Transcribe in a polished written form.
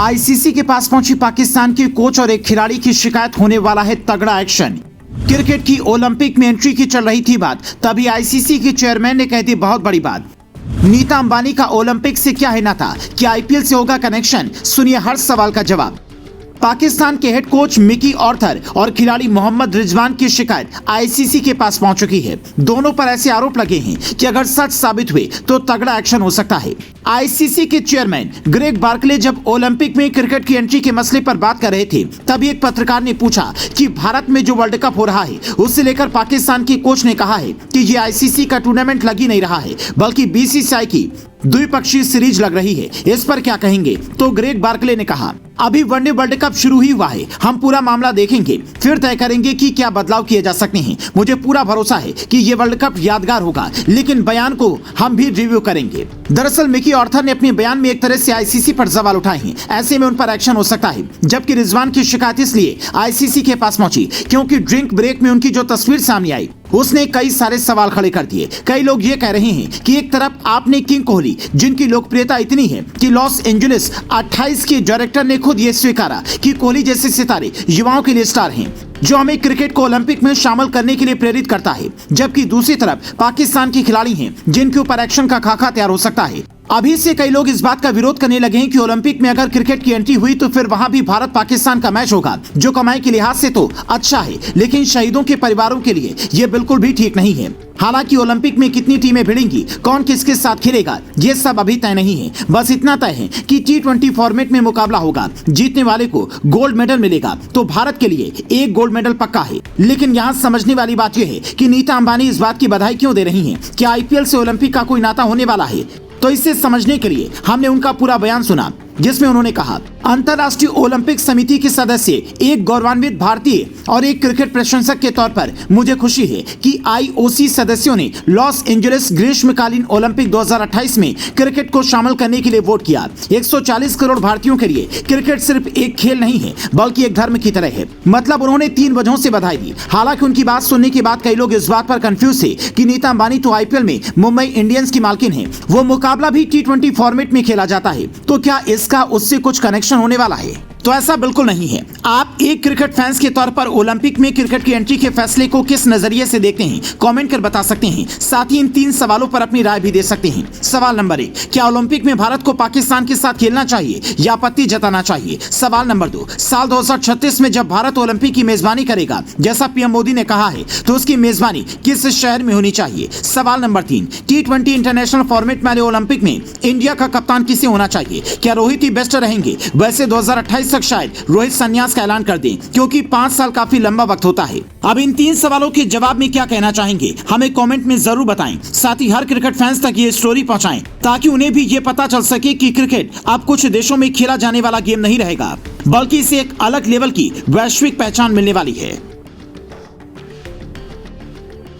ICC के पास पहुंची पाकिस्तान के कोच और एक खिलाड़ी की शिकायत, होने वाला है तगड़ा एक्शन। क्रिकेट की ओलंपिक में एंट्री की चल रही थी बात, तभी आईसीसी के चेयरमैन ने कह दी बहुत बड़ी बात। नीता अंबानी का ओलंपिक से क्या है नाता, क्या आईपीएल से होगा कनेक्शन? सुनिए हर सवाल का जवाब। पाकिस्तान के हेड कोच मिकी ऑर्थर और खिलाड़ी मोहम्मद रिजवान की शिकायत आईसीसी के पास पहुंच चुकी है। दोनों पर ऐसे आरोप लगे हैं कि अगर सच साबित हुए तो तगड़ा एक्शन हो सकता है। आईसीसी के चेयरमैन ग्रेग बार्कले जब ओलंपिक में क्रिकेट की एंट्री के मसले पर बात कर रहे थे, तभी एक पत्रकार ने पूछा कि भारत में जो वर्ल्ड कप हो रहा है उससे लेकर पाकिस्तान के कोच ने कहा है कि ये आईसीसी का टूर्नामेंट लग ही नहीं रहा है, बल्कि बीसीसीआई की द्विपक्षीय सीरीज लग रही है। इस पर क्या कहेंगे? तो ग्रेग बार्कले ने कहा, अभी वनडे वर्ल्ड कप शुरू ही हुआ है, हम पूरा मामला देखेंगे, फिर तय करेंगे कि क्या बदलाव किए जा सकते हैं। मुझे पूरा भरोसा है कि ये वर्ल्ड कप यादगार होगा, लेकिन बयान को हम भी रिव्यू करेंगे। दरअसल मिकी ऑर्थर ने अपने बयान में एक तरह से आईसीसी पर सवाल उठाए हैं, ऐसे में उन पर एक्शन हो सकता है। जबकि रिजवान की शिकायत इसलिए आईसीसी के पास पहुंची क्योंकि ड्रिंक ब्रेक में उनकी जो तस्वीर सामने आई उसने कई सारे सवाल खड़े कर दिए। कई लोग ये कह रहे हैं कि एक तरफ आपने किंग कोहली, जिनकी लोकप्रियता इतनी है कि लॉस एंजलिस 28 के डायरेक्टर ने खुद ये स्वीकारा कि कोहली जैसे सितारे युवाओं के लिए स्टार हैं, जो हमें क्रिकेट को ओलंपिक में शामिल करने के लिए प्रेरित करता है। जबकि दूसरी तरफ पाकिस्तान के खिलाड़ी हैं जिनके ऊपर एक्शन का खाका तैयार हो सकता है। अभी से कई लोग इस बात का विरोध करने लगे हैं कि ओलंपिक में अगर क्रिकेट की एंट्री हुई तो फिर वहां भी भारत पाकिस्तान का मैच होगा, जो कमाई के लिहाज से तो अच्छा है, लेकिन शहीदों के परिवारों के लिए ये बिल्कुल भी ठीक नहीं है। हालांकि ओलंपिक में कितनी टीमें भिड़ेंगी, कौन किसके साथ खेलेगा, ये सब अभी तय नहीं है। बस इतना तय है कि T20 फॉर्मेट में मुकाबला होगा, जीतने वाले को गोल्ड मेडल मिलेगा, तो भारत के लिए एक गोल्ड मेडल पक्का है। लेकिन यहाँ समझने वाली बात यह है कि नीता अंबानी इस बात की बधाई क्यों दे रही है? क्या आईपीएल से ओलंपिक का कोई नाता होने वाला है? तो इसे समझने के लिए हमने उनका पूरा बयान सुना, जिसमें उन्होंने कहा, अंतर्राष्ट्रीय ओलंपिक समिति के सदस्य, एक गौरवान्वित भारतीय और एक क्रिकेट प्रशंसक के तौर पर मुझे खुशी है कि आईओसी सदस्यों ने लॉस एंजलिस ग्रीष्मकालीन ओलंपिक 2028 में क्रिकेट को शामिल करने के लिए वोट किया। 140 करोड़ भारतीयों के लिए क्रिकेट सिर्फ एक खेल नहीं है, बल्कि एक धर्म की तरह है। मतलब उन्होंने 3 वजहों से बधाई दी। हालांकि उनकी बात सुनने के बाद कई लोग इस बात पर कंफ्यूज थे कि नीता अंबानी तो आईपीएल में मुंबई इंडियंस की मालकिन है, वो मुकाबला भी T20 फॉर्मेट में खेला जाता है, तो क्या इसका उससे कुछ कनेक्शन होने वाला है? तो ऐसा बिल्कुल नहीं है। आप एक क्रिकेट फैंस के तौर पर ओलंपिक में क्रिकेट की एंट्री के फैसले को किस नजरिए से देखते हैं, कमेंट कर बता सकते हैं। साथ ही इन 3 सवालों पर अपनी राय भी दे सकते हैं। सवाल नंबर 1, क्या ओलंपिक में भारत को पाकिस्तान के साथ खेलना चाहिए या आपत्ति जताना चाहिए? सवाल नंबर 2, साल 2036 में जब भारत ओलंपिक की मेजबानी करेगा, जैसा पीएम मोदी ने कहा है, तो उसकी मेजबानी किस शहर में होनी चाहिए? सवाल नंबर 3, T20 इंटरनेशनल फॉर्मेट वाले ओलंपिक में इंडिया का कप्तान किसे होना चाहिए? क्या रोहित ही बेस्ट रहेंगे? वैसे 2028 तक शायद रोहित संन्यास का ऐलान कर दें, क्योंकि 5 साल काफी लंबा वक्त होता है। अब इन 3 सवालों के जवाब में क्या कहना चाहेंगे, हमें कमेंट में जरूर बताएं। साथ ही हर क्रिकेट फैंस तक ये स्टोरी पहुंचाएं, ताकि उन्हें भी ये पता चल सके कि क्रिकेट अब कुछ देशों में खेला जाने वाला गेम नहीं रहेगा, बल्कि इसे एक अलग लेवल की वैश्विक पहचान मिलने वाली है।